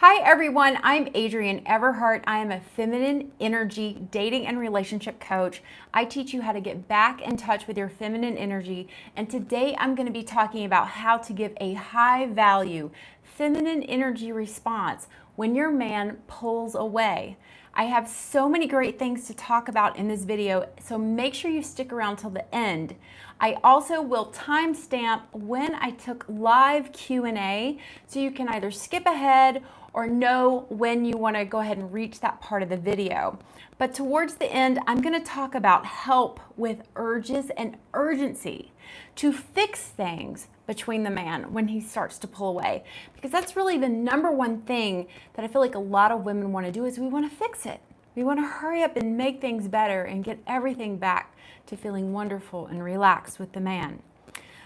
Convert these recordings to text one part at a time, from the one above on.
Hi everyone, I'm Adrienne Everheart. I am a feminine energy dating and relationship coach. I teach you how to get back in touch with your feminine energy, and today I'm going to be talking about how to give a high value feminine energy response when your man pulls away. I have so many great things to talk about in this video, so make sure you stick around till the end. I also will timestamp when I took live Q&A, so you can either skip ahead or know when you want to go ahead and reach that part of the video. But towards the end, I'm going to talk about help with urges and urgency to fix things between the man when he starts to pull away. Because that's really the number one thing that I feel like a lot of women want to do is we want to fix it. We want to hurry up and make things better and get everything back to feeling wonderful and relaxed with the man.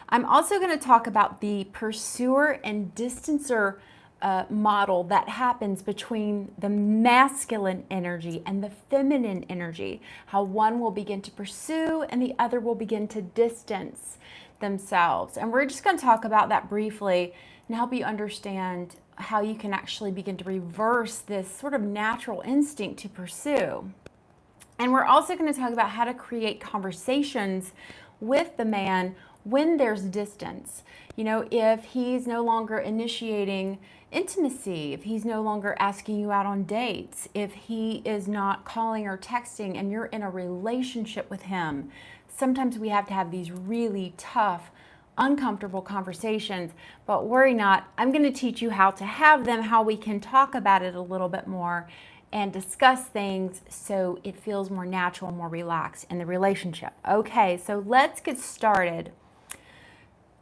I'm also going to talk about the pursuer and distancer model that happens between the masculine energy and the feminine energy, how one will begin to pursue and the other will begin to distance themselves. And we're just going to talk about that briefly and help you understand how you can actually begin to reverse this sort of natural instinct to pursue. And we're also going to talk about how to create conversations with the man when there's distance. You know, if he's no longer initiating intimacy, if he's no longer asking you out on dates, if he is not calling or texting and you're in a relationship with him, sometimes we have to have these really tough, uncomfortable conversations, but worry not, I'm going to teach you how to have them, how we can talk about it a little bit more and discuss things so it feels more natural, more relaxed in the relationship. Okay, so let's get started.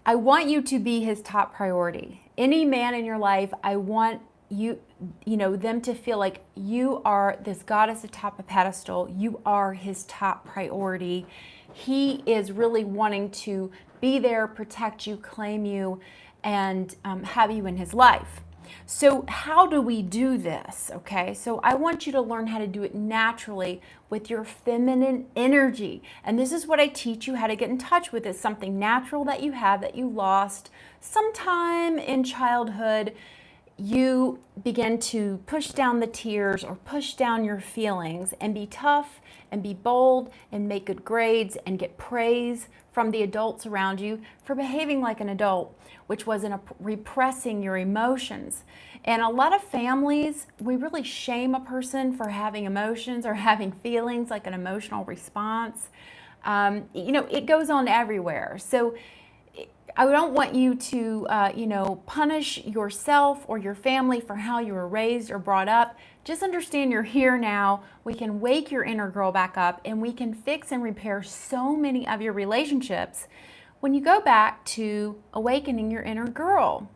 I want you to be his top priority. Any man in your life, I want them to feel like you are this goddess atop a pedestal. You are his top priority. He is really wanting to be there, protect you, claim you, and have you in his life. So how do we do this? Okay, so I want you to learn how to do it naturally with your feminine energy. And this is what I teach you how to get in touch with. It's something natural that you have that you lost sometime in childhood. You begin to push down the tears or push down your feelings and be tough and be bold and make good grades and get praise from the adults around you for behaving like an adult, which was repressing your emotions. And a lot of families, we really shame a person for having emotions or having feelings, like an emotional response. It goes on everywhere. So I don't want you to, punish yourself or your family for how you were raised or brought up. Just understand you're here now. We can wake your inner girl back up and we can fix and repair so many of your relationships when you go back to awakening your inner girl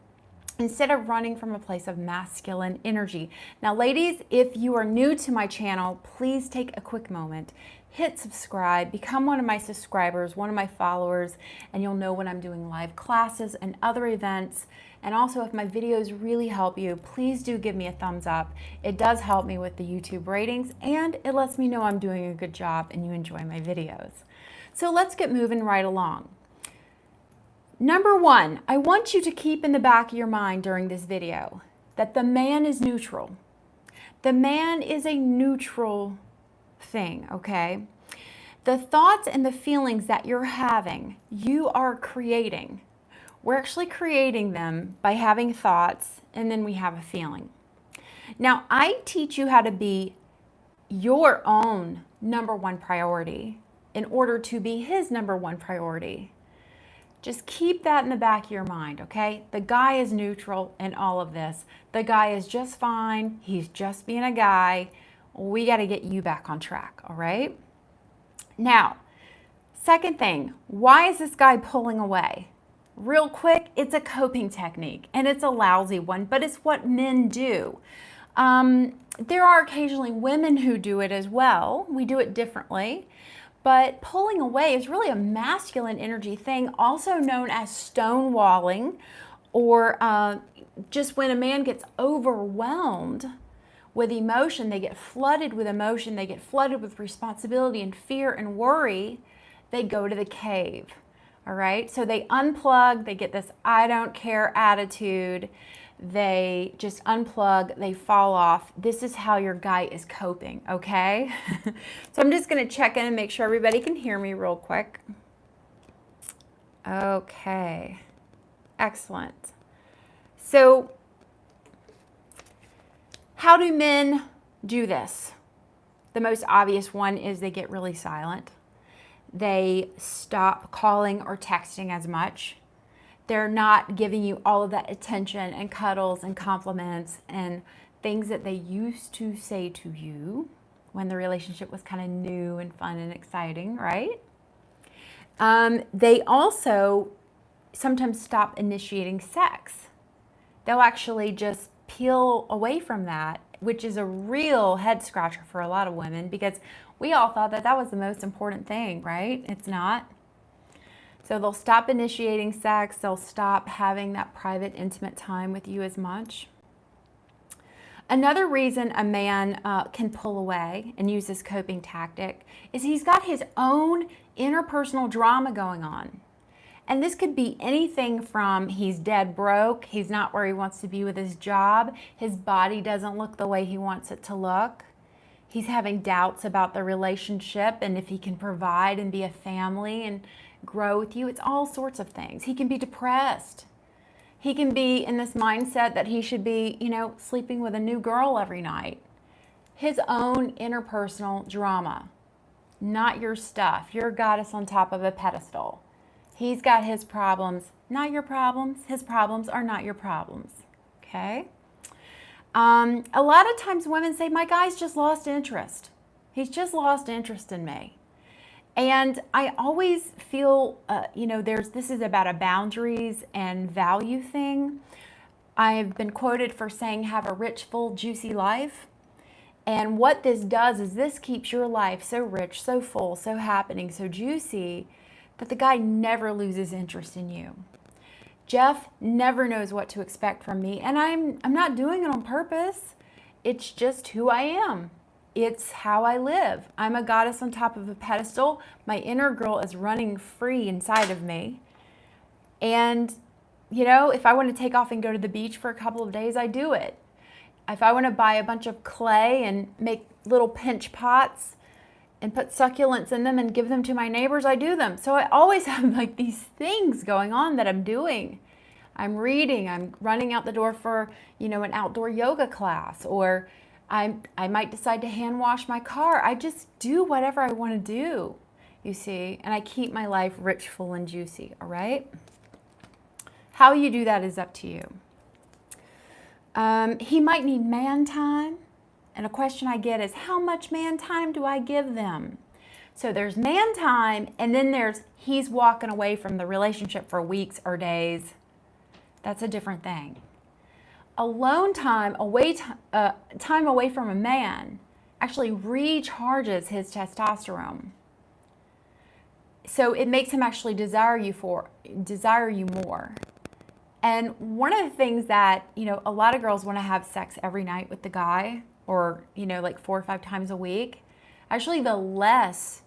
instead of running from a place of masculine energy. Now, ladies, if you are new to my channel, please take a quick moment. Hit subscribe, become one of my subscribers, one of my followers, and you'll know when I'm doing live classes and other events. And also, if my videos really help you, please do give me a thumbs up. It does help me with the YouTube ratings, and it lets me know I'm doing a good job and you enjoy my videos. So let's get moving right along. Number one, I want you to keep in the back of your mind during this video that the man is neutral. The man is a neutral thing, okay? The thoughts and the feelings that you're having, you are creating. We're actually creating them by having thoughts, and then we have a feeling. Now, I teach you how to be your own number one priority in order to be his number one priority. Just keep that in the back of your mind, okay? The guy is neutral in all of this. The guy is just fine. He's just being a guy. We got to get you back on track, all right? Now, second thing, why is this guy pulling away? Real quick, it's a coping technique, and it's a lousy one, but it's what men do. There are occasionally women who do it as well. We do it differently. But pulling away is really a masculine energy thing, also known as stonewalling, or just when a man gets overwhelmed with emotion, they get flooded with emotion, they get flooded with responsibility and fear and worry, they go to the cave, all right? So they unplug, they get this I don't care attitude, they just unplug, they fall off. This is how your guy is coping, okay? So I'm just gonna check in and make sure everybody can hear me real quick. Okay, excellent. So how do men do this? The most obvious one is they get really silent. They stop calling or texting as much. They're not giving you all of that attention and cuddles and compliments and things that they used to say to you when the relationship was kind of new and fun and exciting, right? They also sometimes stop initiating sex. They'll actually just peel away from that, which is a real head scratcher for a lot of women because we all thought that that was the most important thing, right? It's not. So they'll stop initiating sex. They'll stop having that private, intimate time with you as much. Another reason a man can pull away and use this coping tactic is he's got his own interpersonal drama going on. And this could be anything from he's dead broke, he's not where he wants to be with his job, his body doesn't look the way he wants it to look, he's having doubts about the relationship and if he can provide and be a family and grow with you. It's all sorts of things. He can be depressed. He can be in this mindset that he should be, sleeping with a new girl every night. His own interpersonal drama, not your stuff. You're a goddess on top of a pedestal. He's got his problems, not your problems. His problems are not your problems, okay? A lot of times women say, my guy's just lost interest. He's just lost interest in me. And I always feel, this is about a boundaries and value thing. I've been quoted for saying, have a rich, full, juicy life. And what this does is this keeps your life so rich, so full, so happening, so juicy, that the guy never loses interest in you. Jeff never knows what to expect from me, and I'm not doing it on purpose. It's just who I am. It's how I live. I'm a goddess on top of a pedestal. My inner girl is running free inside of me. And, if I want to take off and go to the beach for a couple of days, I do it. If I want to buy a bunch of clay and make little pinch pots and put succulents in them and give them to my neighbors, I do them. So I always have these things going on that I'm doing. I'm reading, I'm running out the door for, an outdoor yoga class, or I might decide to hand wash my car. I just do whatever I want to do, you see, and I keep my life rich, full, and juicy, all right? How you do that is up to you. He might need man time. And a question I get is, how much man time do I give them? So there's man time, and then there's he's walking away from the relationship for weeks or days. That's a different thing. Alone time, time away from a man, actually recharges his testosterone. So it makes him actually desire you more. And one of the things that, a lot of girls want to have sex every night with the guy, or 4 or 5 times a week. Actually, the less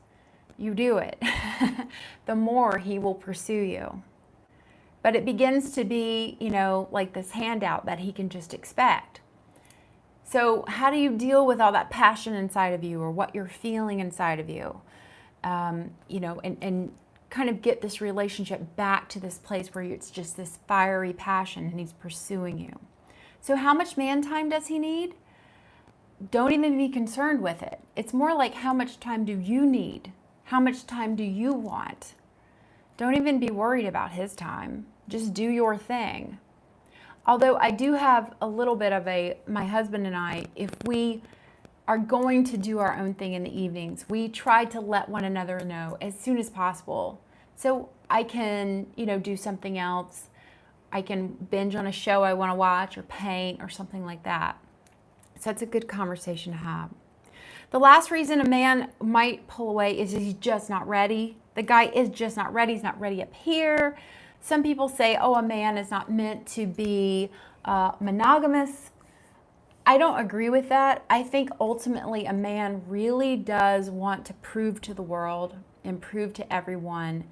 you do it, the more he will pursue you. But it begins to be, like this handout that he can just expect. So how do you deal with all that passion inside of you, or what you're feeling inside of you? And kind of get this relationship back to this place where it's just this fiery passion and he's pursuing you. So how much man time does he need? Don't even be concerned with it. It's more like, how much time do you need? How much time do you want? Don't even be worried about his time. Just do your thing. Although I do have a little bit of my husband and I, if we are going to do our own thing in the evenings, we try to let one another know as soon as possible. So I can, do something else. I can binge on a show I want to watch, or paint, or something like that. So it's a good conversation to have. The last reason a man might pull away is he's just not ready. The guy is just not ready. He's not ready up here. Some people say, a man is not meant to be monogamous. I don't agree with that. I think ultimately a man really does want to prove to the world and prove to everyone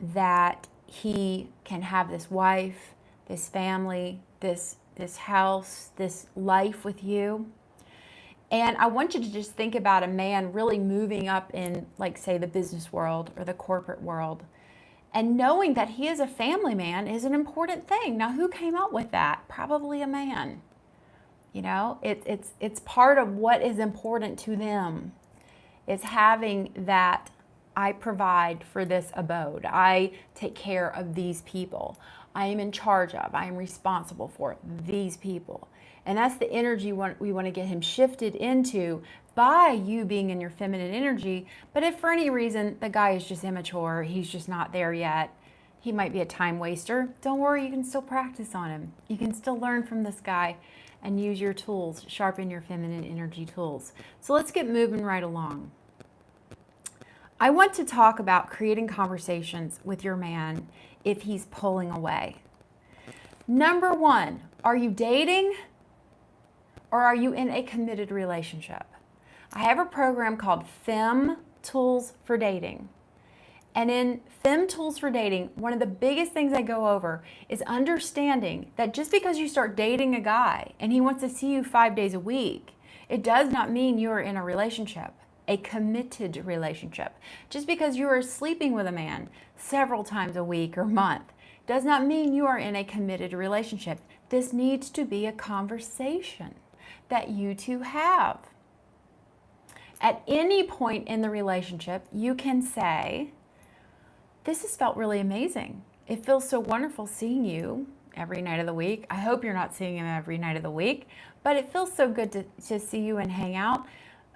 that he can have this wife, this family, this this house, this life with you. And I want you to just think about a man really moving up in, like, say, the business world or the corporate world. And knowing that he is a family man is an important thing. Now, who came up with that? Probably a man. You know, it's part of what is important to them. It's having that I provide for this abode. I take care of these people. I am in charge of, I am responsible for these people. And that's the energy we want to get him shifted into by you being in your feminine energy. But if for any reason the guy is just immature, he's just not there yet, he might be a time waster, don't worry, you can still practice on him. You can still learn from this guy and use your tools, sharpen your feminine energy tools. So let's get moving right along. I want to talk about creating conversations with your man if he's pulling away. Number one, are you dating or are you in a committed relationship? I have a program called Fem Tools for Dating. And in Fem Tools for Dating, one of the biggest things I go over is understanding that just because you start dating a guy and he wants to see you 5 days a week, it does not mean you are in a relationship, a committed relationship. Just because you are sleeping with a man several times a week or month does not mean you are in a committed relationship. This needs to be a conversation that you two have. At any point in the relationship, you can say, this has felt really amazing. It feels so wonderful seeing you every night of the week. I hope you're not seeing him every night of the week, but it feels so good to see you and hang out.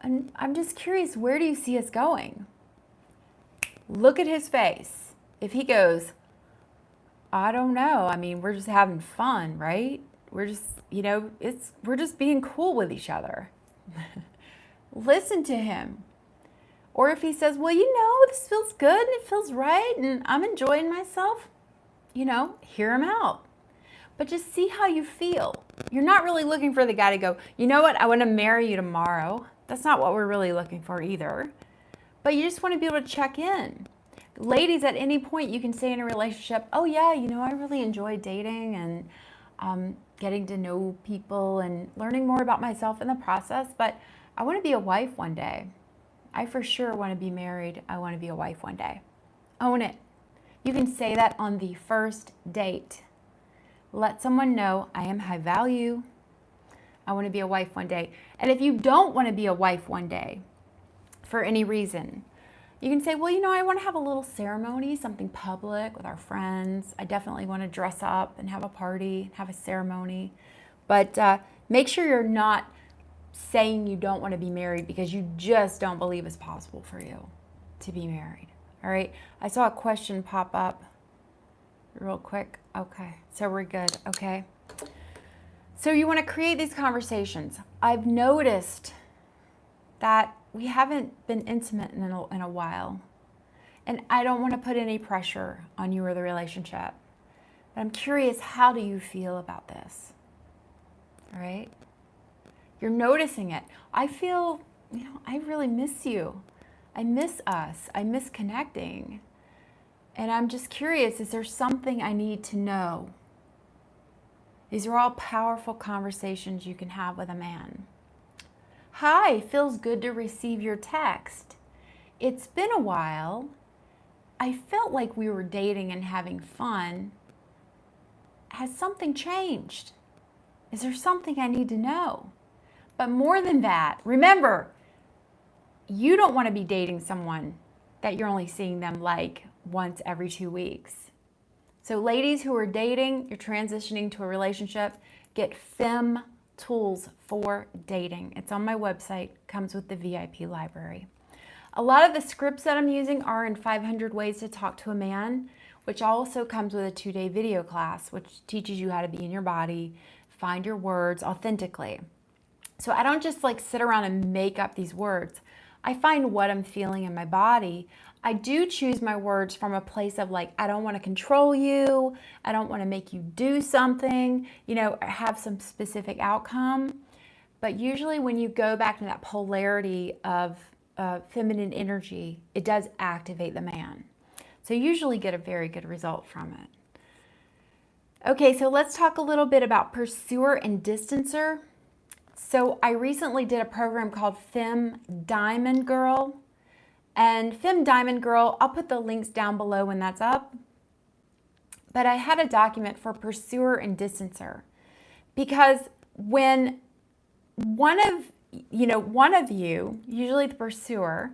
And I'm just curious, where do you see us going? Look at his face. If he goes, I don't know. I mean, we're just having fun, right? We're just, we're just being cool with each other. Listen to him. Or if he says, well, this feels good and it feels right and I'm enjoying myself, hear him out. But just see how you feel. You're not really looking for the guy to go, you know what, I want to marry you tomorrow. That's not what we're really looking for either. But you just want to be able to check in. Ladies, at any point you can say in a relationship, oh yeah, I really enjoy dating and getting to know people and learning more about myself in the process, but I want to be a wife one day. I for sure want to be married. I want to be a wife one day. Own it. You can say that on the first date. Let someone know I am high value. I want to be a wife one day. And if you don't want to be a wife one day for any reason, you can say, well, I want to have a little ceremony, something public with our friends. I definitely want to dress up and have a party, have a ceremony. But make sure you're not saying you don't want to be married because you just don't believe it's possible for you to be married. All right. I saw a question pop up real quick. Okay. So we're good. Okay. So you want to create these conversations. I've noticed that we haven't been intimate in a while. And I don't want to put any pressure on you or the relationship. But I'm curious, how do you feel about this? All right. You're noticing it. I feel, I really miss you. I miss us. I miss connecting. And I'm just curious, is there something I need to know? These are all powerful conversations you can have with a man. Hi, feels good to receive your text. It's been a while. I felt like we were dating and having fun. Has something changed? Is there something I need to know? But more than that, remember, you don't want to be dating someone that you're only seeing them like once every 2 weeks. So ladies who are dating, you're transitioning to a relationship, get Fem Tools for Dating. It's on my website, comes with the VIP library. A lot of the scripts that I'm using are in 500 Ways to Talk to a Man, which also comes with a 2-day video class, which teaches you how to be in your body, find your words authentically. So I don't just sit around and make up these words. I find what I'm feeling in my body. I do choose my words from a place of I don't want to control you. I don't want to make you do something, have some specific outcome. But usually when you go back to that polarity of feminine energy, it does activate the man. So you usually get a very good result from it. Okay, so let's talk a little bit about pursuer and distancer. So I recently did a program called Fem Diamond Girl. And Fem Diamond Girl, I'll put the links down below when that's up. But I had a document for pursuer and distancer. Because when one of you, usually the pursuer,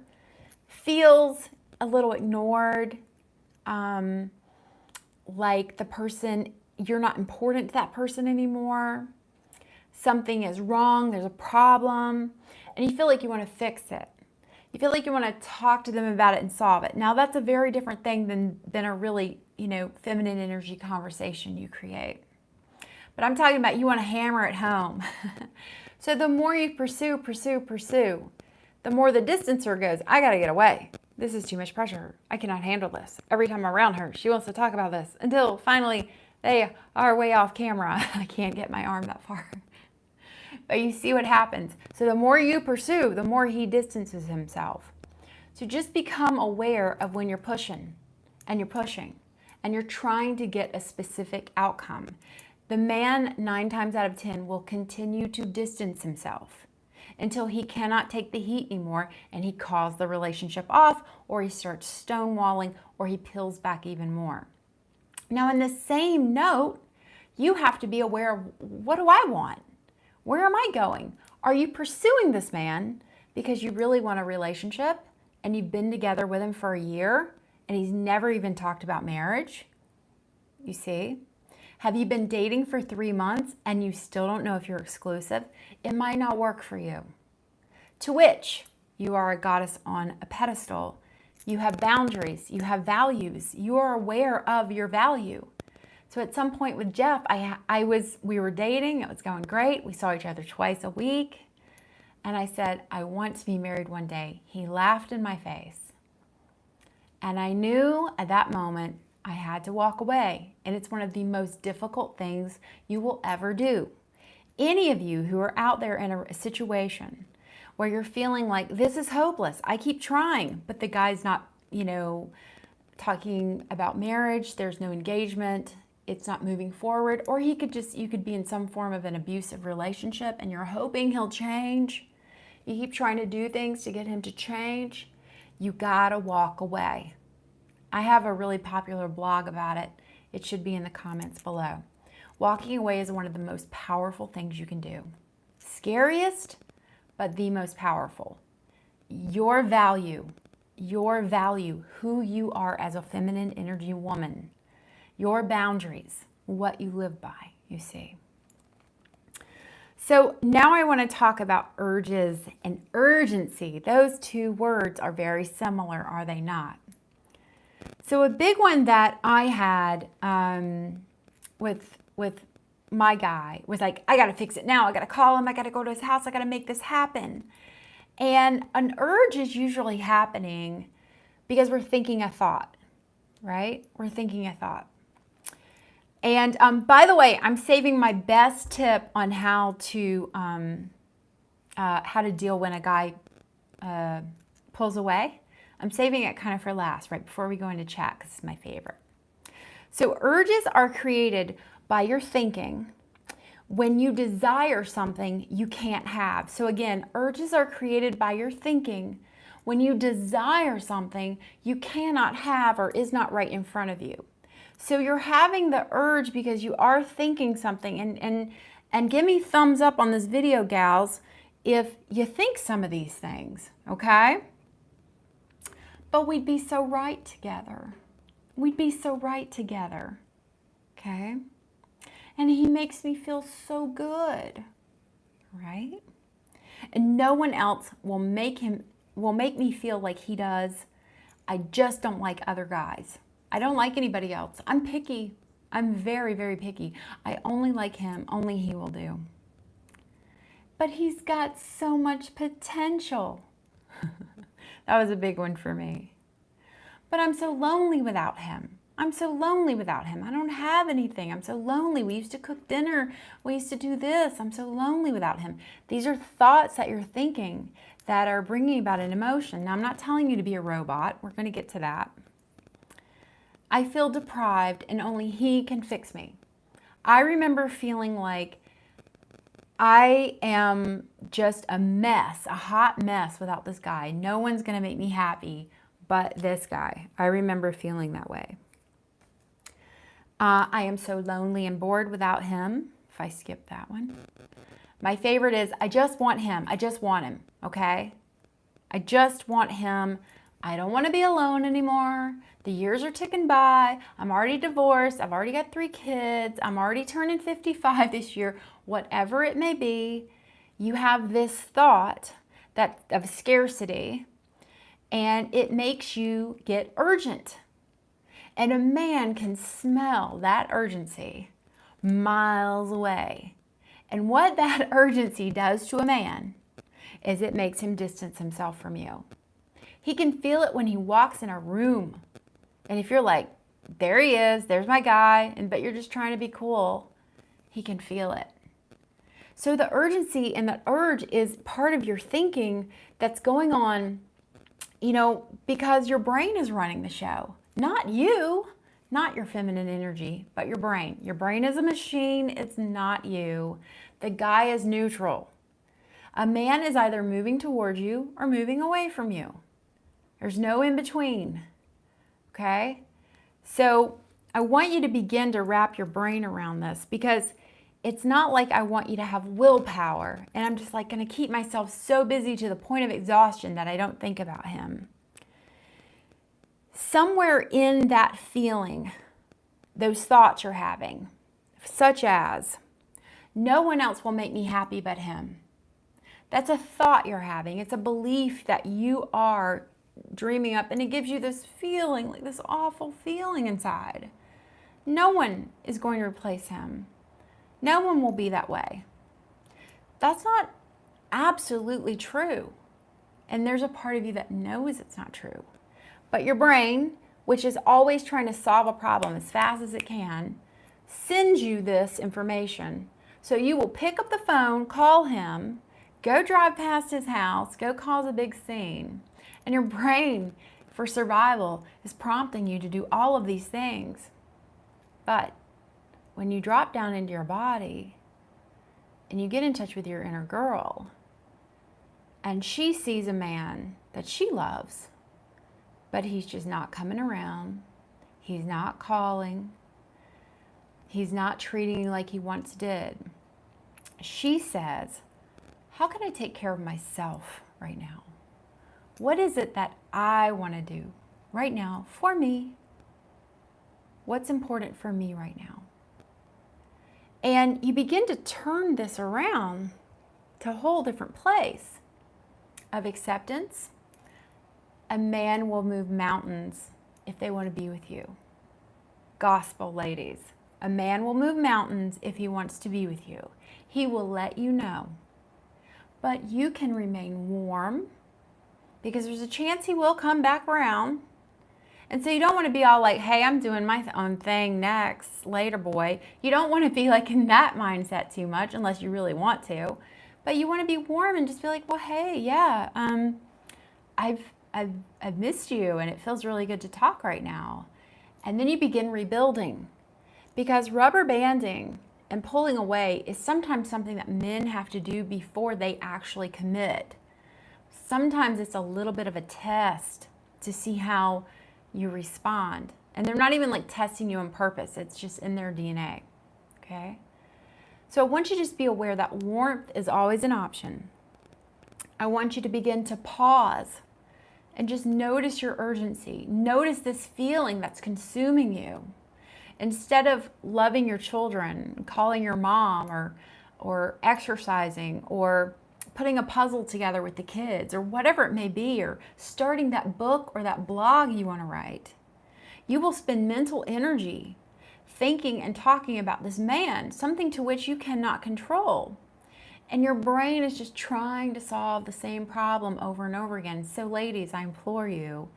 feels a little ignored, like the person, you're not important to that person anymore, something is wrong, there's a problem, and you feel like you want to fix it. You feel like you want to talk to them about it and solve it. Now that's a very different thing than a really, feminine energy conversation you create. But I'm talking about you want to hammer it home. So the more you pursue, the more the distancer goes, I got to get away. This is too much pressure. I cannot handle this. Every time I'm around her, she wants to talk about this until finally they are way off camera. I can't get my arm that far. But you see what happens. So the more you pursue, the more he distances himself. So just become aware of when you're pushing and you're trying to get a specific outcome. The man 9 times out of 10 will continue to distance himself until he cannot take the heat anymore and he calls the relationship off, or he starts stonewalling, or he peels back even more. Now, in the same note, you have to be aware of, what do I want? Where am I going? Are you pursuing this man because you really want a relationship and you've been together with him for a year and he's never even talked about marriage? You see? Have you been dating for 3 months and you still don't know if you're exclusive? It might not work for you. To which you are a goddess on a pedestal. You have boundaries, you have values, you are aware of your value. So at some point with Jeff, we were dating, it was going great. We saw each other twice a week. And I said, I want to be married one day. He laughed in my face. And I knew at that moment I had to walk away. And it's one of the most difficult things you will ever do. Any of you who are out there in a situation where you're feeling like this is hopeless, I keep trying, but the guy's not, talking about marriage, there's no engagement, it's not moving forward, or you could be in some form of an abusive relationship and you're hoping he'll change. You keep trying to do things to get him to change. You gotta walk away. I have a really popular blog about it. It should be in the comments below. Walking away is one of the most powerful things you can do. Scariest, but the most powerful. Your value, who you are as a feminine energy woman, your boundaries, what you live by, you see. So now I want to talk about urges and urgency. Those two words are very similar, are they not? So a big one that I had with my guy was like, I got to fix it now. I got to call him. I got to go to his house. I got to make this happen. And an urge is usually happening because we're thinking a thought, right? We're thinking a thought. And by the way, I'm saving my best tip on how to deal when a guy pulls away. I'm saving it kind of for last, right before we go into chat, because it's my favorite. So urges are created by your thinking when you desire something you can't have. So again, urges are created by your thinking when you desire something you cannot have or is not right in front of you. So you're having the urge because you are thinking something, and give me thumbs up on this video, gals, if you think some of these things, okay? But we'd be so right together. We'd be so right together, okay? And he makes me feel so good, right? And no one else will make me feel like he does. I just don't like other guys. I don't like anybody else. I'm picky. I'm very, very picky. I only like him. Only he will do. But he's got so much potential. That was a big one for me. But I'm so lonely without him. I'm so lonely without him. I don't have anything. I'm so lonely. We used to cook dinner. We used to do this. I'm so lonely without him. These are thoughts that you're thinking that are bringing about an emotion. Now, I'm not telling you to be a robot. We're going to get to that. I feel deprived and only he can fix me. I remember feeling like I am just a mess, a hot mess without this guy. No one's going to make me happy but this guy. I remember feeling that way. I am so lonely and bored without him. If I skip that one. My favorite is, I just want him. I just want him, okay? I just want him. I don't want to be alone anymore. The years are ticking by. I'm already divorced. I've already got 3 kids. I'm already turning 55 this year. Whatever it may be, you have this thought of scarcity, and it makes you get urgent. And a man can smell that urgency miles away. And what that urgency does to a man is it makes him distance himself from you. He can feel it when he walks in a room. And if you're like, there he is, there's my guy, but you're just trying to be cool, he can feel it. So the urgency and the urge is part of your thinking that's going on, because your brain is running the show. Not you, not your feminine energy, but your brain. Your brain is a machine, it's not you. The guy is neutral. A man is either moving towards you or moving away from you. There's no in between, okay? So I want you to begin to wrap your brain around this, because it's not like I want you to have willpower and I'm just like going to keep myself so busy to the point of exhaustion that I don't think about him. Somewhere in that feeling, those thoughts you're having, such as, no one else will make me happy but him. That's a thought you're having. It's a belief that you are dreaming up, and it gives you this feeling, like this awful feeling inside. No one is going to replace him. No one will be that way. That's not absolutely true. And there's a part of you that knows it's not true. But your brain, which is always trying to solve a problem as fast as it can, sends you this information. So you will pick up the phone, call him, go drive past his house, go cause a big scene. And your brain, for survival, is prompting you to do all of these things. But when you drop down into your body and you get in touch with your inner girl, and she sees a man that she loves, but he's just not coming around, he's not calling, he's not treating you like he once did, she says, how can I take care of myself right now? What is it that I want to do right now for me? What's important for me right now? And you begin to turn this around to a whole different place of acceptance. A man will move mountains if they want to be with you. Gospel ladies, a man will move mountains if he wants to be with you. He will let you know. But you can remain warm, because there's a chance he will come back around. And so you don't want to be all like, hey, I'm doing my own thing next, later, boy. You don't want to be like in that mindset too much unless you really want to. But you want to be warm and just be like, well, hey, yeah, I've missed you and it feels really good to talk right now. And then you begin rebuilding, because rubber banding and pulling away is sometimes something that men have to do before they actually commit. Sometimes it's a little bit of a test to see how you respond. And they're not even like testing you on purpose. It's just in their DNA, okay? So I want you to just be aware that warmth is always an option. I want you to begin to pause and just notice your urgency. Notice this feeling that's consuming you. Instead of loving your children, calling your mom, or exercising, or putting a puzzle together with the kids, or whatever it may be, or starting that book or that blog you want to write, you will spend mental energy thinking and talking about this man, something to which you cannot control. And your brain is just trying to solve the same problem over and over again. So ladies, I implore you,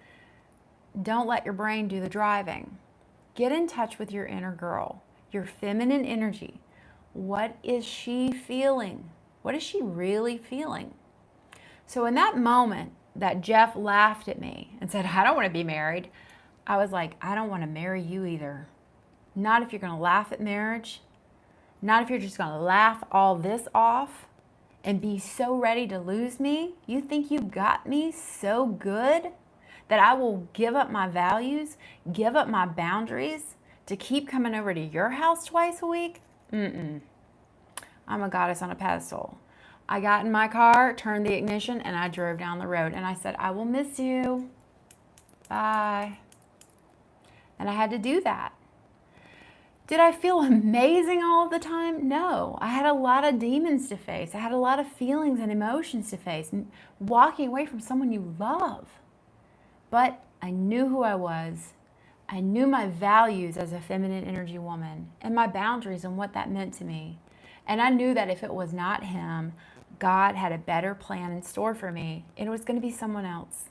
don't let your brain do the driving. Get in touch with your inner girl, your feminine energy. What is she feeling? What is she really feeling? So in that moment that Jeff laughed at me and said, I don't want to be married, I was like, I don't want to marry you either. Not if you're going to laugh at marriage. Not if you're just going to laugh all this off and be so ready to lose me. You think you got me so good that I will give up my values, give up my boundaries to keep coming over to your house twice a week? I'm a goddess on a pedestal. I got in my car, turned the ignition, and I drove down the road. And I said, I will miss you. Bye. And I had to do that. Did I feel amazing all of the time? No. I had a lot of demons to face. I had a lot of feelings and emotions to face. Walking away from someone you love. But I knew who I was. I knew my values as a feminine energy woman and my boundaries and what that meant to me. And I knew that if it was not him, God had a better plan in store for me. And it was going to be someone else.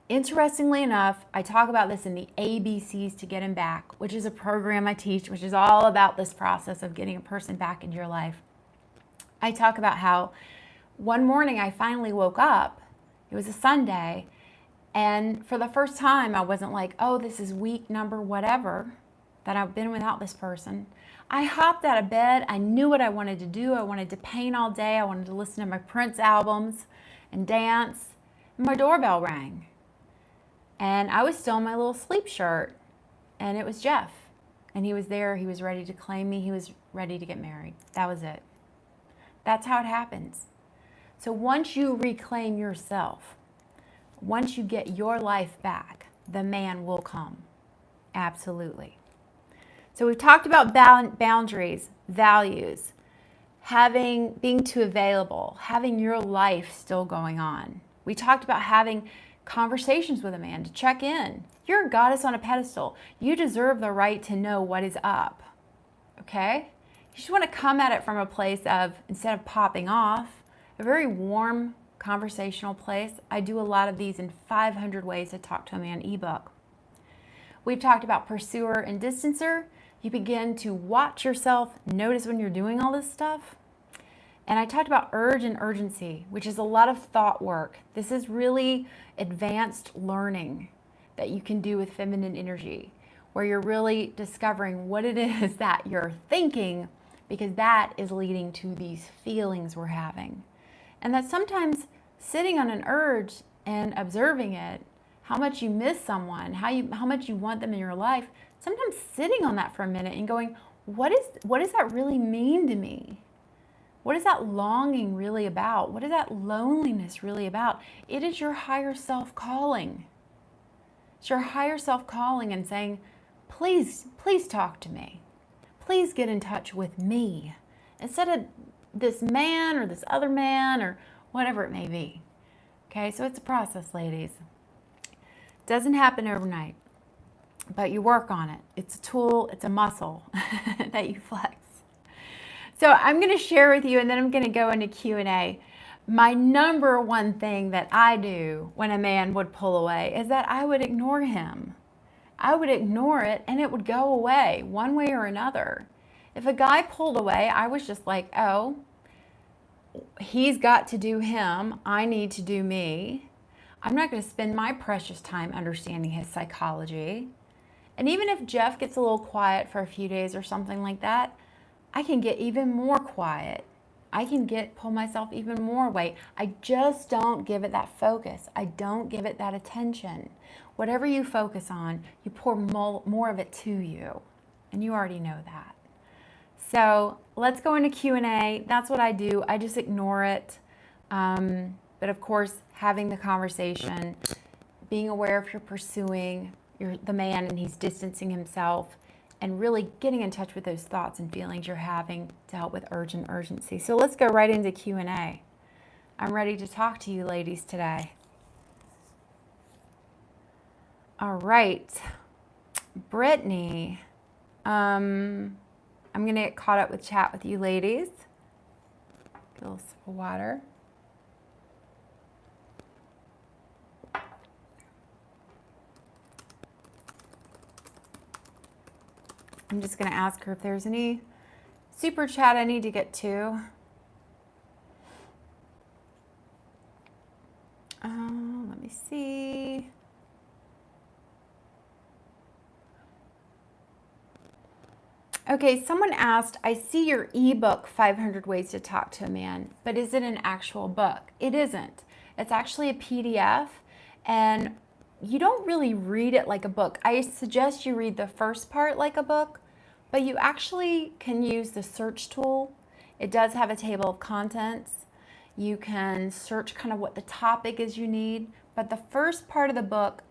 Interestingly enough, I talk about this in the ABCs to get him back, which is a program I teach, which is all about this process of getting a person back into your life. I talk about how one morning I finally woke up. It was a Sunday. And for the first time, I wasn't like, oh, this is week number whatever that I've been without this person. I hopped out of bed. I knew what I wanted to do. I wanted to paint all day. I wanted to listen to my Prince albums and dance. And my doorbell rang. And I was still in my little sleep shirt. And it was Jeff. And he was there. He was ready to claim me. He was ready to get married. That was it. That's how it happens. So once you reclaim yourself, once you get your life back, the man will come. Absolutely. So we've talked about boundaries, values, being too available, having your life still going on. We talked about having conversations with a man to check in. You're a goddess on a pedestal. You deserve the right to know what is up. Okay? You just want to come at it from a place of, instead of popping off, a very warm, conversational place. I do a lot of these in 500 Ways to Talk to a Man ebook. We've talked about pursuer and distancer. You begin to watch yourself, notice when you're doing all this stuff. And I talked about urge and urgency, which is a lot of thought work. This is really advanced learning that you can do with feminine energy, where you're really discovering what it is that you're thinking, because that is leading to these feelings we're having. And that sometimes sitting on an urge and observing it, how much you miss someone, how much you want them in your life, sometimes sitting on that for a minute and going, what does that really mean to me? What is that longing really about? What is that loneliness really about? It is your higher self calling. It's your higher self calling and saying, please talk to me. Please get in touch with me. Instead of this man or this other man or whatever it may be. Okay, so it's a process, ladies. It doesn't happen overnight, but you work on it. It's a tool, it's a muscle that you flex. So I'm going to share with you, and then I'm going to go into Q&A. My number one thing that I do when a man would pull away is that I would ignore him. I would ignore it, and it would go away one way or another. If a guy pulled away, I was just like, oh, he's got to do him. I need to do me. I'm not going to spend my precious time understanding his psychology. And even if Jeff gets a little quiet for a few days or something like that, I can get even more quiet. I can pull myself even more away. I just don't give it that focus. I don't give it that attention. Whatever you focus on, you pour more of it to you. And you already know that. So let's go into Q&A. That's what I do. I just ignore it. But of course, having the conversation, being aware if you're pursuing the man and he's distancing himself, and really getting in touch with those thoughts and feelings you're having to help with urge and urgency. So let's go right into Q&A. I'm ready to talk to you ladies today. All right. Brittany, I'm going to get caught up with chat with you ladies. Get a little sip of water. I'm just going to ask her if there's any super chat I need to get to. Let me see. Okay, someone asked, I see your ebook, 500 Ways to Talk to a Man, but is it an actual book? It isn't. It's actually a PDF, and you don't really read it like a book. I suggest you read the first part like a book, but you actually can use the search tool. It does have a table of contents. You can search kind of what the topic is you need, but the first part of the book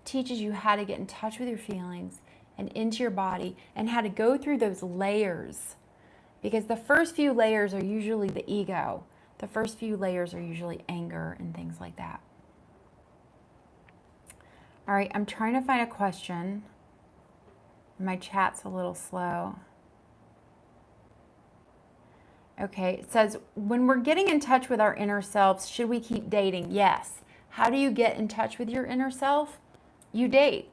teaches you how to get in touch with your feelings and into your body and how to go through those layers. Because the first few layers are usually the ego. The first few layers are usually anger and things like that. All right, I'm trying to find a question. My chat's a little slow. Okay, it says, when we're getting in touch with our inner selves, should we keep dating? Yes. How do you get in touch with your inner self? You date.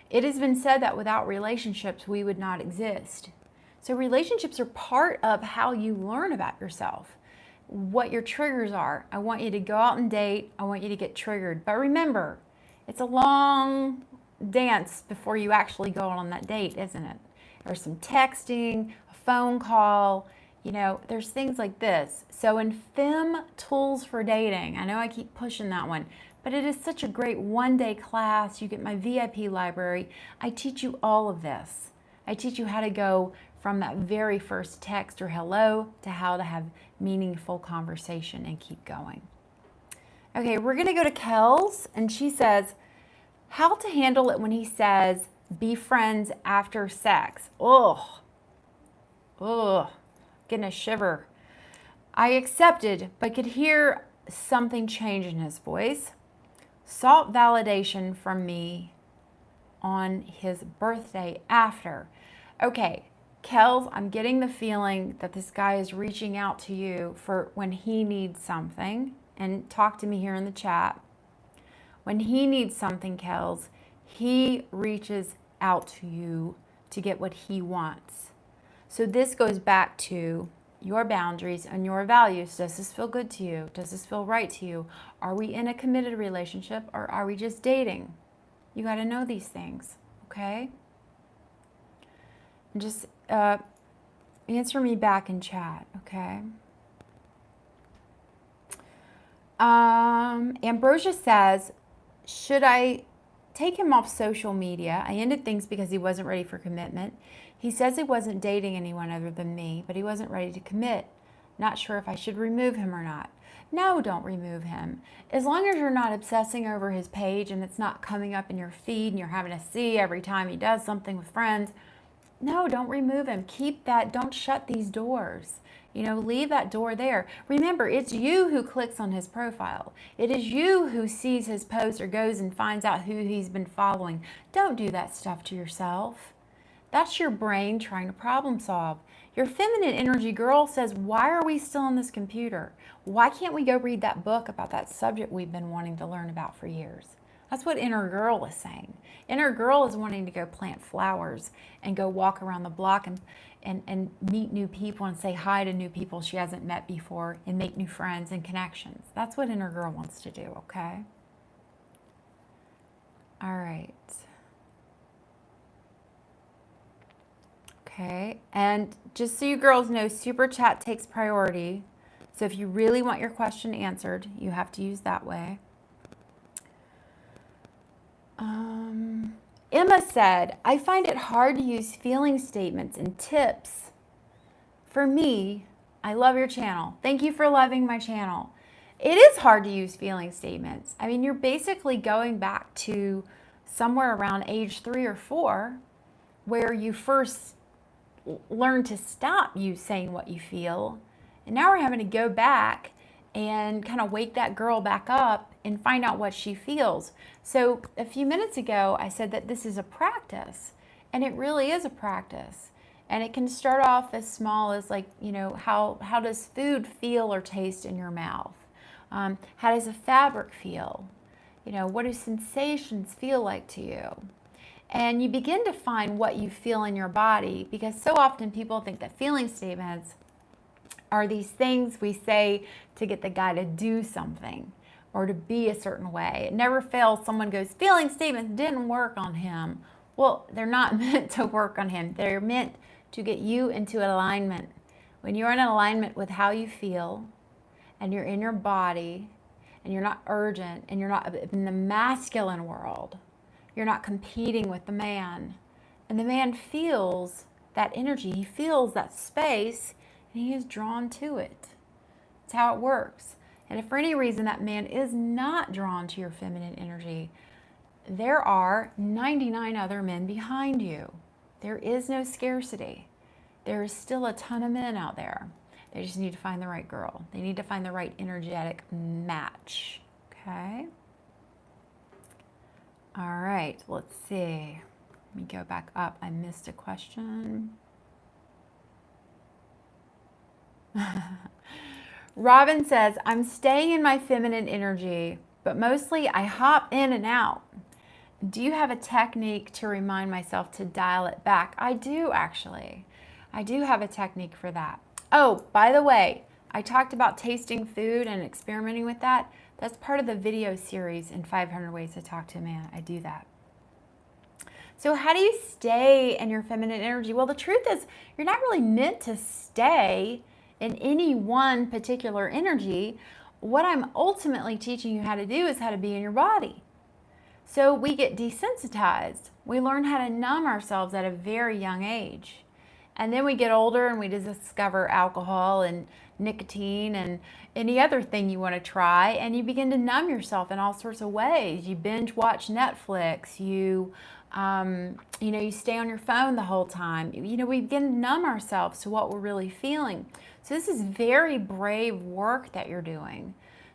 It has been said that without relationships, we would not exist. So relationships are part of how you learn about yourself, what your triggers are. I want you to go out and date. I want you to get triggered. But remember, it's a long dance before you actually go on that date, isn't it? There's some texting, a phone call, there's things like this. So in FEM Tools for Dating, I know I keep pushing that one, but it is such a great one-day class. You get my VIP library. I teach you all of this. I teach you how to go from that very first text or hello to how to have meaningful conversation and keep going. Okay, we're gonna go to Kels, and she says, how to handle it when he says, be friends after sex. Ugh, getting a shiver. I accepted, but could hear something change in his voice. Sought validation from me on his birthday after. Okay, Kels, I'm getting the feeling that this guy is reaching out to you for when he needs something. And talk to me here in the chat. When he needs something, Kels, he reaches out to you to get what he wants. So this goes back to your boundaries and your values. Does this feel good to you? Does this feel right to you? Are we in a committed relationship or are we just dating? You got to know these things, okay? And just answer me back in chat, okay? Ambrosia says, should I take him off social media? I ended things because he wasn't ready for commitment. He says he wasn't dating anyone other than me, but he wasn't ready to commit. Not sure if I should remove him or not. No, don't remove him. As long as you're not obsessing over his page and it's not coming up in your feed and you're having to see every time he does something with friends, no, don't remove him. Keep that. Don't shut these doors. Leave that door there. Remember, it's you who clicks on his profile. It is you who sees his post or goes and finds out who he's been following. Don't do that stuff to yourself. That's your brain trying to problem solve. Your feminine energy girl says, why are we still on this computer? Why can't we go read that book about that subject we've been wanting to learn about for years? That's what inner girl is saying. Inner girl is wanting to go plant flowers and go walk around the block and meet new people and say hi to new people she hasn't met before and make new friends and connections. That's what inner girl wants to do, okay? All right. Okay, and just so you girls know, Super Chat takes priority. So if you really want your question answered, you have to use that way. Emma said, I find it hard to use feeling statements and tips. For me, I love your channel. Thank you for loving my channel. It is hard to use feeling statements. I mean, you're basically going back to somewhere around age 3 or 4, where you first learn to stop you saying what you feel. And now we're having to go back and kind of wake that girl back up and find out what she feels. So a few minutes ago, I said that this is a practice, and it really is a practice. And it can start off as small as how does food feel or taste in your mouth? How does a fabric feel? What do sensations feel like to you? And you begin to find what you feel in your body, because so often people think that feeling statements are these things we say to get the guy to do something or to be a certain way. It never fails. Someone goes, feeling statements didn't work on him. Well, they're not meant to work on him. They're meant to get you into alignment. When you're in alignment with how you feel, and you're in your body, and you're not urgent, and you're not in the masculine world, you're not competing with the man, and the man feels that energy, he feels that space, and he is drawn to it. It's how it works. And if for any reason that man is not drawn to your feminine energy, there are 99 other men behind you. There is no scarcity. There is still a ton of men out there. They just need to find the right girl. They need to find the right energetic match. Okay? All right, let's see. Let me go back up. I missed a question. Robin says, I'm staying in my feminine energy, but mostly I hop in and out. Do you have a technique to remind myself to dial it back? I do, actually. I do have a technique for that. Oh, by the way, I talked about tasting food and experimenting with that. That's part of the video series in 500 Ways to Talk to a Man. I do that. So how do you stay in your feminine energy? Well, the truth is you're not really meant to stay in any one particular energy. What I'm ultimately teaching you how to do is how to be in your body. So we get desensitized. We learn how to numb ourselves at a very young age. And then we get older and we discover alcohol and nicotine and any other thing you want to try, and you begin to numb yourself in all sorts of ways. You binge watch Netflix, you stay on your phone the whole time. We begin to numb ourselves to what we're really feeling. So this is very brave work that you're doing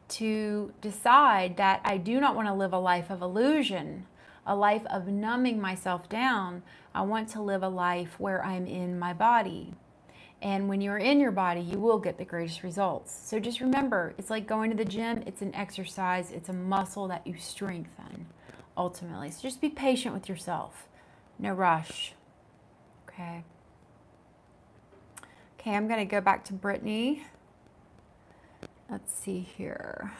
to decide that I do not want to live a life of illusion, a life of numbing myself down. I want to live a life where I'm in my body. And when you're in your body, you will get the greatest results. So just remember, it's like going to the gym. It's an exercise. It's a muscle that you strengthen, ultimately. So just be patient with yourself. No rush. Okay. Okay, I'm going to go back to Brittany. Let's see here.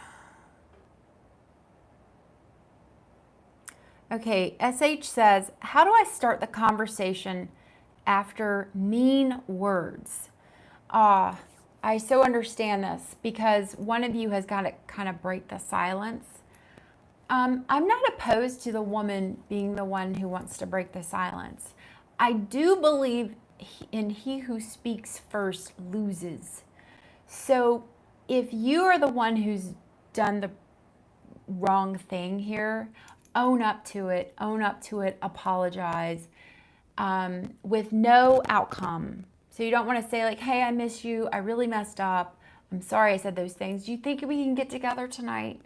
Okay, SH says, how do I start the conversation after mean words? I so understand this because one of you has got to kind of break the silence. I'm not opposed to the woman being the one who wants to break the silence. I do believe in he who speaks first loses. So if you are the one who's done the wrong thing here, own up to it, apologize with no outcome. So you don't want to say like, hey, I miss you, I really messed up, I'm sorry I said those things. Do you think we can get together tonight?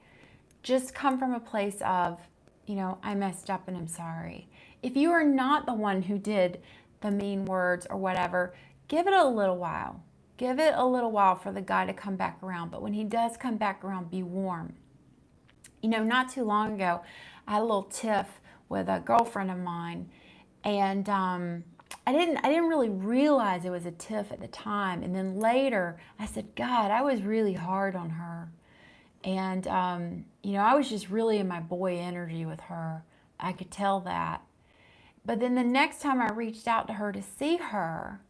Just come from a place of, I messed up and I'm sorry. If you are not the one who did the mean words or whatever, give it a little while. Give it a little while for the guy to come back around. But when he does come back around, be warm. Not too long ago, I had a little tiff with a girlfriend of mine, and I didn't really realize it was a tiff at the time. And then later, I said, God, I was really hard on her, and I was just really in my boy energy with her. I could tell that. But then the next time I reached out to her to see her,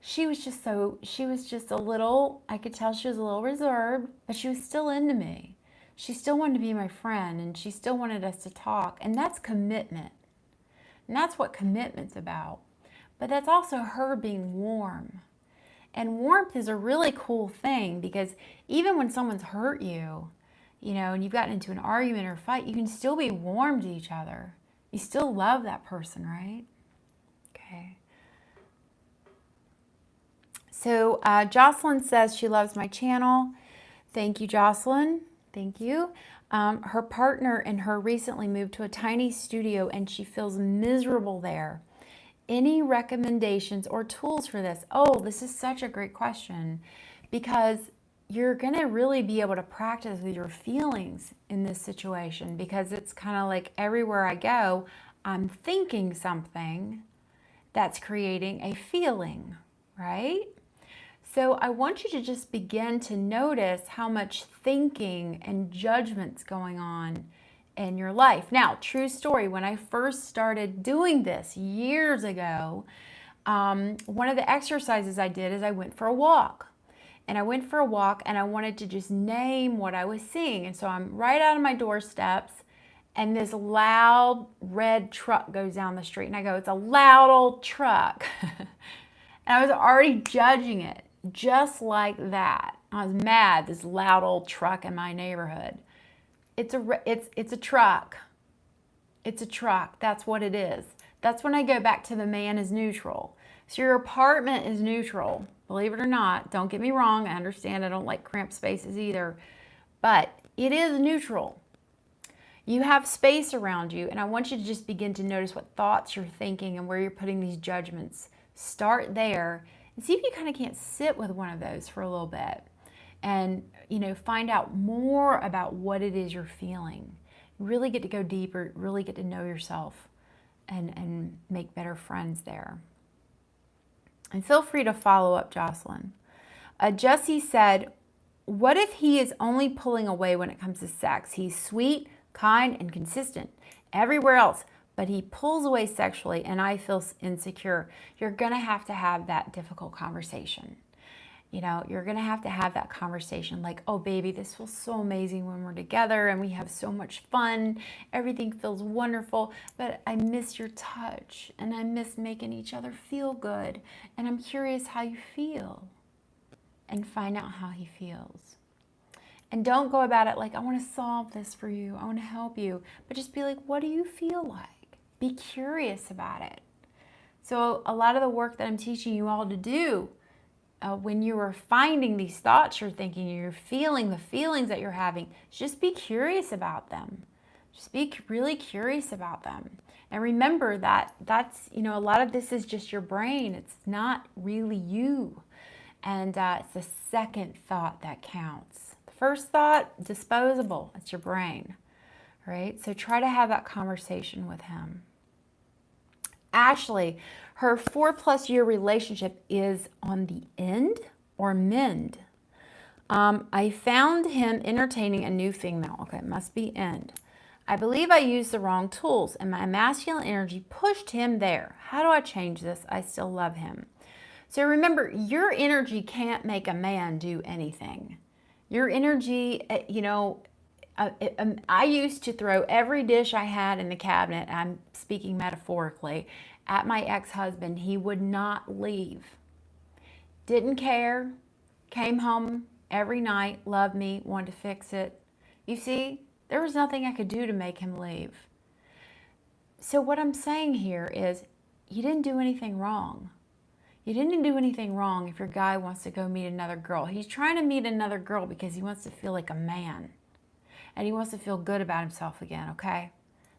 she was just a little, I could tell she was a little reserved, but she was still into me. She still wanted to be my friend, and she still wanted us to talk. And that's commitment. And that's what commitment's about. But that's also her being warm. And warmth is a really cool thing because even when someone's hurt you, and you've gotten into an argument or fight, you can still be warm to each other. You still love that person, right? Okay. So Jocelyn says she loves my channel. Thank you, Jocelyn. Thank you. Her partner and her recently moved to a tiny studio and she feels miserable there. Any recommendations or tools for this? Oh, this is such a great question because you're going to really be able to practice with your feelings in this situation because it's kind of like everywhere I go, I'm thinking something that's creating a feeling, right? So I want you to just begin to notice how much thinking and judgment's going on in your life. Now, true story, when I first started doing this years ago, one of the exercises I did is I went for a walk. And I went for a walk and I wanted to just name what I was seeing. And so I'm right out of my doorsteps and this loud red truck goes down the street. And I go, it's a loud old truck. And I was already judging it just like that. I was mad, this loud old truck in my neighborhood. It's a truck. It's a truck. That's what it is. That's when I go back to the man is neutral. So your apartment is neutral. Believe it or not, don't get me wrong. I understand I don't like cramped spaces either, but it is neutral. You have space around you, and I want you to just begin to notice what thoughts you're thinking and where you're putting these judgments. Start there and see if you kind of can't sit with one of those for a little bit and, find out more about what it is you're feeling. Really get to go deeper, really get to know yourself and make better friends there. And feel free to follow up, Jocelyn. Jesse said, what if he is only pulling away when it comes to sex? He's sweet, kind, and consistent everywhere else, but he pulls away sexually and I feel insecure. You're going to have that difficult conversation. You're going to have that conversation like, oh, baby, this feels so amazing when we're together and we have so much fun. Everything feels wonderful, but I miss your touch and I miss making each other feel good. And I'm curious how you feel, and find out how he feels. And don't go about it like, I want to solve this for you. I want to help you. But just be like, what do you feel like? Be curious about it. So a lot of the work that I'm teaching you all to do when you are finding these thoughts you're thinking, you're feeling the feelings that you're having, just be curious about them. Just be really curious about them. And remember that that's, a lot of this is just your brain. It's not really you. And it's the second thought that counts. The first thought, disposable. It's your brain, right? So try to have that conversation with him. Ashley, her 4+ year relationship is on the end or mend. I found him entertaining a new female. Okay, it must be end. I believe I used the wrong tools and my masculine energy pushed him there. How do I change this? I still love him. So remember, your energy can't make a man do anything. Your energy, I used to throw every dish I had in the cabinet, I'm speaking metaphorically, at my ex-husband. He would not leave. Didn't care, came home every night, loved me, wanted to fix it. You see, there was nothing I could do to make him leave. So what I'm saying here is, you didn't do anything wrong. You didn't do anything wrong if your guy wants to go meet another girl. He's trying to meet another girl because he wants to feel like a man. And he wants to feel good about himself again, okay?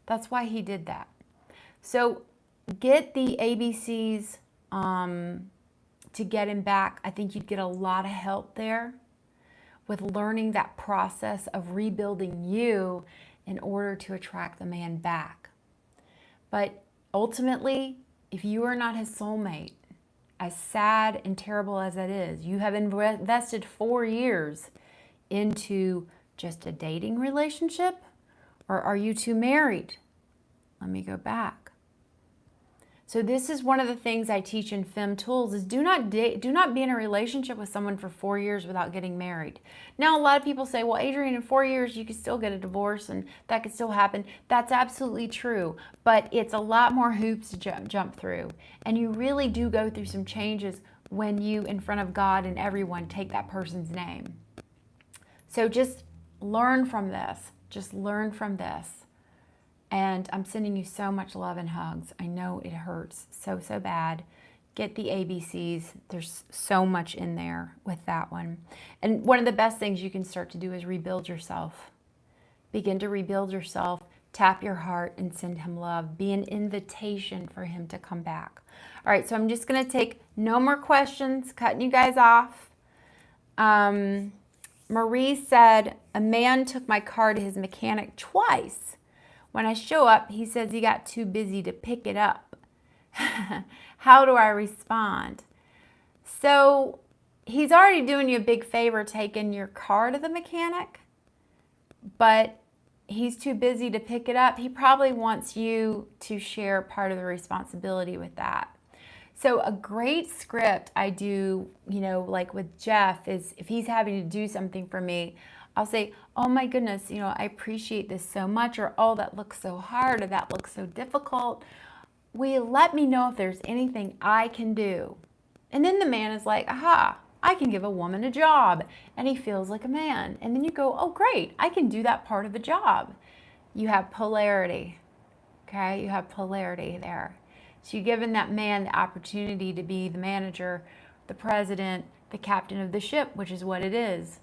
That's why he did that. So get the ABCs to get him back. I think you'd get a lot of help there with learning that process of rebuilding you in order to attract the man back. But ultimately, if you are not his soulmate, as sad and terrible as that is, you have invested 4 years into just a dating relationship, or are you two married? Let me go back. So this is one of the things I teach in Fem Tools is do not be in a relationship with someone for 4 years without getting married. Now, a lot of people say, well, Adrienne, in 4 years, you could still get a divorce and that could still happen. That's absolutely true, but it's a lot more hoops to jump through. And you really do go through some changes when you, in front of God and everyone, take that person's name. So just learn from this. Just learn from this. And I'm sending you so much love and hugs. I know it hurts so, so bad. Get the ABCs. There's so much in there with that one. And one of the best things you can start to do is rebuild yourself. Begin to rebuild yourself. Tap your heart and send him love. Be an invitation for him to come back. All right, so I'm just going to take no more questions, cutting you guys off. Marie said, a man took my car to his mechanic twice. When I show up, he says he got too busy to pick it up. How do I respond? So he's already doing you a big favor taking your car to the mechanic, but he's too busy to pick it up. He probably wants you to share part of the responsibility with that. So a great script I do, like with Jeff, is if he's having to do something for me, I'll say, oh my goodness, I appreciate this so much, or oh, that looks so hard, or that looks so difficult. Will you let me know if there's anything I can do? And then the man is like, aha, I can give a woman a job. And he feels like a man. And then you go, oh, great, I can do that part of the job. You have polarity, okay? You have polarity there. So you're giving that man the opportunity to be the manager, the president, the captain of the ship, which is what it is.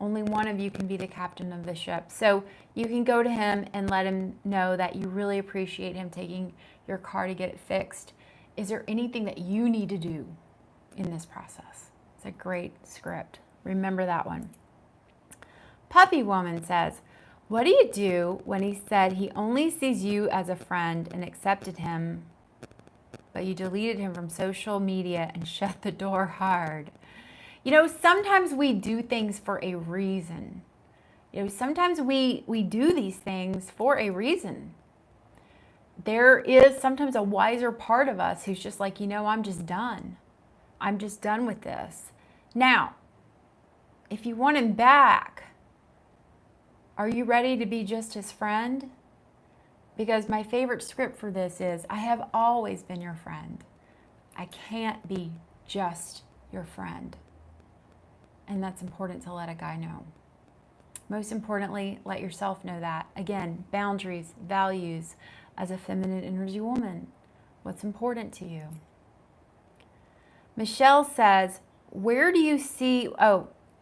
Only one of you can be the captain of the ship. So you can go to him and let him know that you really appreciate him taking your car to get it fixed. Is there anything that you need to do in this process? It's a great script. Remember that one. Puppy Woman says, what do you do when he said he only sees you as a friend and accepted him, but you deleted him from social media and shut the door hard? Sometimes we do things for a reason. Sometimes we do these things for a reason. There is sometimes a wiser part of us who's just like, I'm just done. I'm just done with this. Now, if you want him back, are you ready to be just his friend? Because my favorite script for this is, I have always been your friend. I can't be just your friend. And that's important to let a guy know. Most importantly, let yourself know that. Again, boundaries, values as a feminine energy woman. What's important to you? Michelle says, where do you see,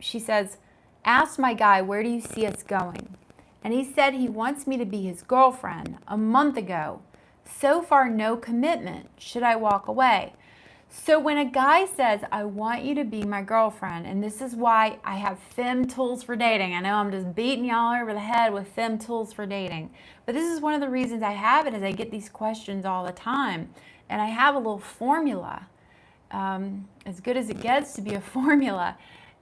she says, asked my guy, where do you see us going? And he said he wants me to be his girlfriend a month ago. So far, no commitment. Should I walk away? So when a guy says, I want you to be my girlfriend, and this is why I have fem tools for dating. I know I'm just beating y'all over the head with fem tools for dating. But this is one of the reasons I have it, is I get these questions all the time. And I have a little formula, as good as it gets to be a formula,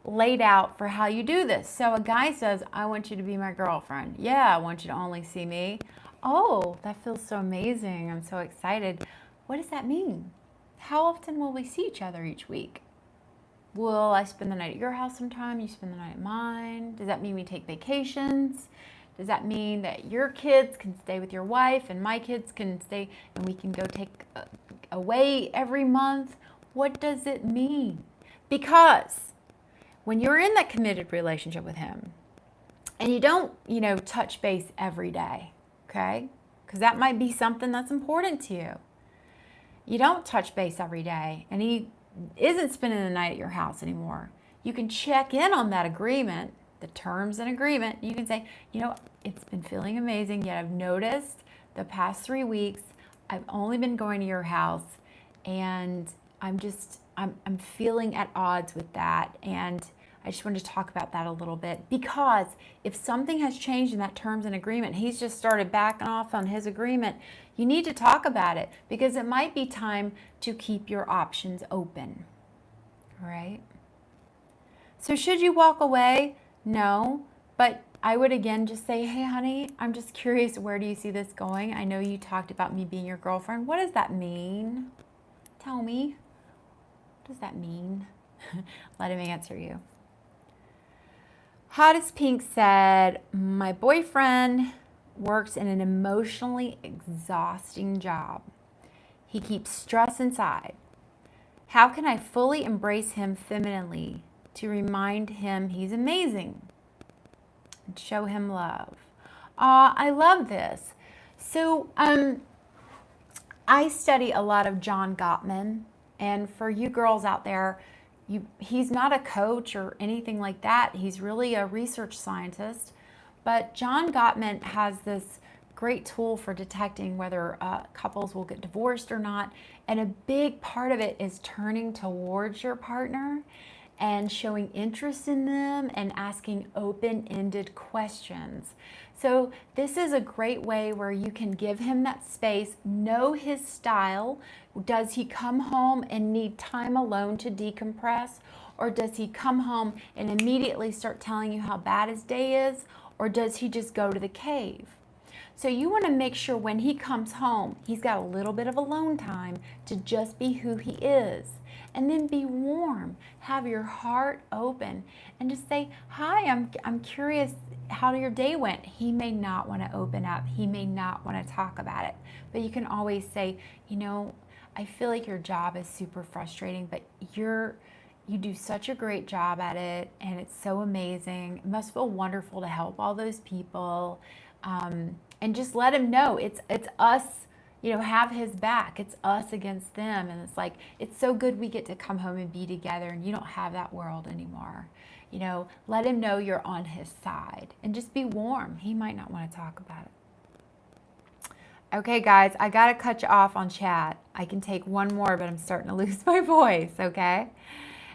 laid out for how you do this. So a guy says, I want you to be my girlfriend. Yeah, I want you to only see me. Oh, that feels so amazing. I'm so excited. What does that mean? How often will we see each other each week? Will I spend the night at your house sometime? You spend the night at mine? Does that mean we take vacations? Does that mean that your kids can stay with your wife and my kids can stay and we can go take away every month? What does it mean? Because when you're in that committed relationship with him and you don't, touch base every day, okay? Because that might be something that's important to you. You don't touch base every day and he isn't spending the night at your house anymore. You can check in on that agreement, the terms and agreement. You can say, it's been feeling amazing, yet I've noticed the past 3 weeks, I've only been going to your house and I'm feeling at odds with that. And I just wanted to talk about that a little bit, because if something has changed in that terms and agreement, he's just started backing off on his agreement, you need to talk about it, because it might be time to keep your options open, all right? So should you walk away? No, but I would again just say, hey honey, I'm just curious, where do you see this going? I know you talked about me being your girlfriend. What does that mean? Tell me. What does that mean? Let him answer you. Hottest Pink said, my boyfriend works in an emotionally exhausting job. He keeps stress inside. How can I fully embrace him femininely to remind him he's amazing and show him love? I love this. So I study a lot of John Gottman, and for you girls out there, he's not a coach or anything like that. He's really a research scientist. But John Gottman has this great tool for detecting whether couples will get divorced or not. And a big part of it is turning towards your partner and showing interest in them and asking open-ended questions. So this is a great way where you can give him that space, know his style. Does he come home and need time alone to decompress? Or does he come home and immediately start telling you how bad his day is? Or does he just go to the cave? So you want to make sure when he comes home, he's got a little bit of alone time to just be who he is. And then be warm. Have your heart open and just say, hi, I'm curious how your day went. He may not want to open up. He may not want to talk about it. But you can always say, you know, I feel like your job is super frustrating, but you do such a great job at it, and it's so amazing. It must feel wonderful to help all those people. And just let him know it's us, you know, have his back. It's us against them. And it's like, it's so good we get to come home and be together, and you don't have that world anymore. You know, let him know you're on his side, and just be warm. He might not want to talk about it. Okay, guys, I got to cut you off on chat. I can take one more, but I'm starting to lose my voice, okay?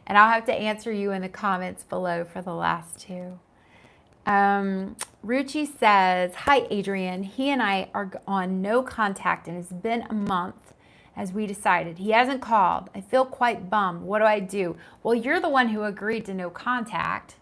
And I'll have to answer you in the comments below for the last two. Ruchi says, hi, Adrienne. He and I are on no contact, and it's been a month as we decided. He hasn't called. I feel quite bummed. What do I do? Well, you're the one who agreed to no contact.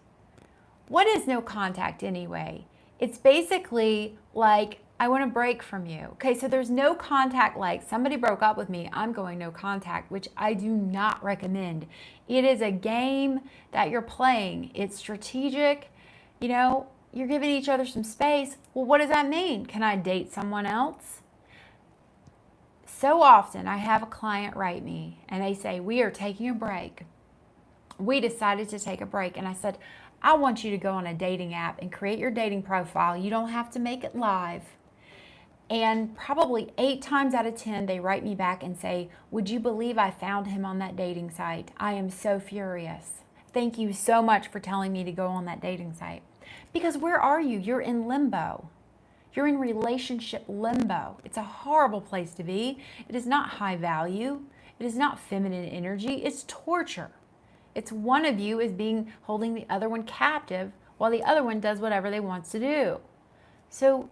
What is no contact anyway? It's basically like, I want a break from you. Okay, so there's no contact like somebody broke up with me, I'm going no contact, which I do not recommend. It is a game that you're playing. It's strategic. You know, you're giving each other some space. Well, what does that mean? Can I date someone else? So often I have a client write me and they say, we are taking a break. We decided to take a break. And I said, I want you to go on a dating app and create your dating profile. You don't have to make it live. And probably 8 times out of 10, they write me back and say, would you believe I found him on that dating site? I am so furious. Thank you so much for telling me to go on that dating site. Because where are you? You're in limbo. You're in relationship limbo. It's a horrible place to be. It is not high value. It is not feminine energy. It's torture. It's one of you is holding the other one captive while the other one does whatever they want to do. So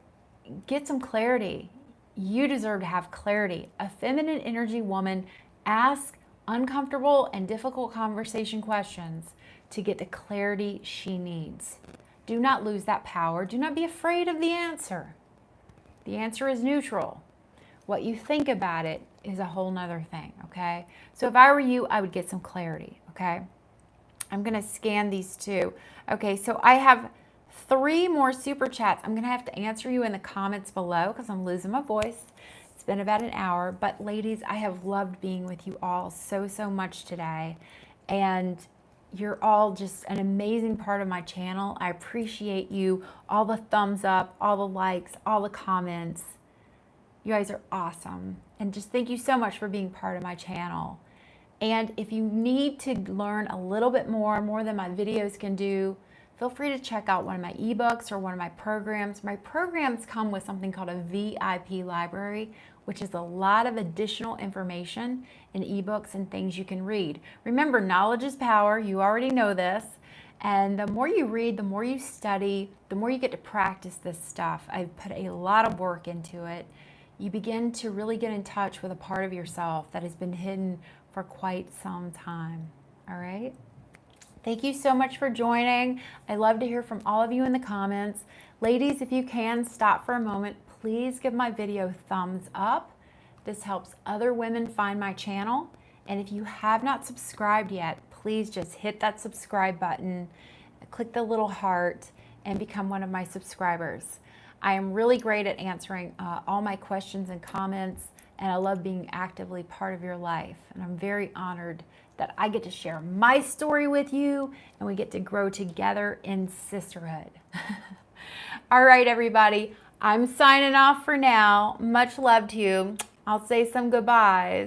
get some clarity. You deserve to have clarity. A feminine energy woman asks uncomfortable and difficult conversation questions to get the clarity she needs. Do not lose that power. Do not be afraid of the answer. The answer is neutral. What you think about it is a whole nother thing, okay? So if I were you, I would get some clarity, okay? I'm gonna scan these two. Okay, so I have 3 more super chats. I'm gonna have to answer you in the comments below because I'm losing my voice. It's been about an hour, but ladies, I have loved being with you all so much today. And you're all just an amazing part of my channel. I appreciate you, all the thumbs up, all the likes, all the comments. You guys are awesome. And just thank you so much for being part of my channel. And if you need to learn a little bit more than my videos can do, feel free to check out one of my ebooks or one of my programs. My programs come with something called a VIP library, which is a lot of additional information in ebooks and things you can read. Remember, knowledge is power. You already know this. And the more you read, the more you study, the more you get to practice this stuff. I've put a lot of work into it. You begin to really get in touch with a part of yourself that has been hidden for quite some time. All right? Thank you so much for joining. I love to hear from all of you in the comments. Ladies, if you can, stop for a moment. Please give my video thumbs up. This helps other women find my channel. And if you have not subscribed yet, please just hit that subscribe button, click the little heart, and become one of my subscribers. I am really great at answering all my questions and comments, and I love being actively part of your life. And I'm very honored that I get to share my story with you, and we get to grow together in sisterhood. All right, everybody. I'm signing off for now. Much love to you. I'll say some goodbyes.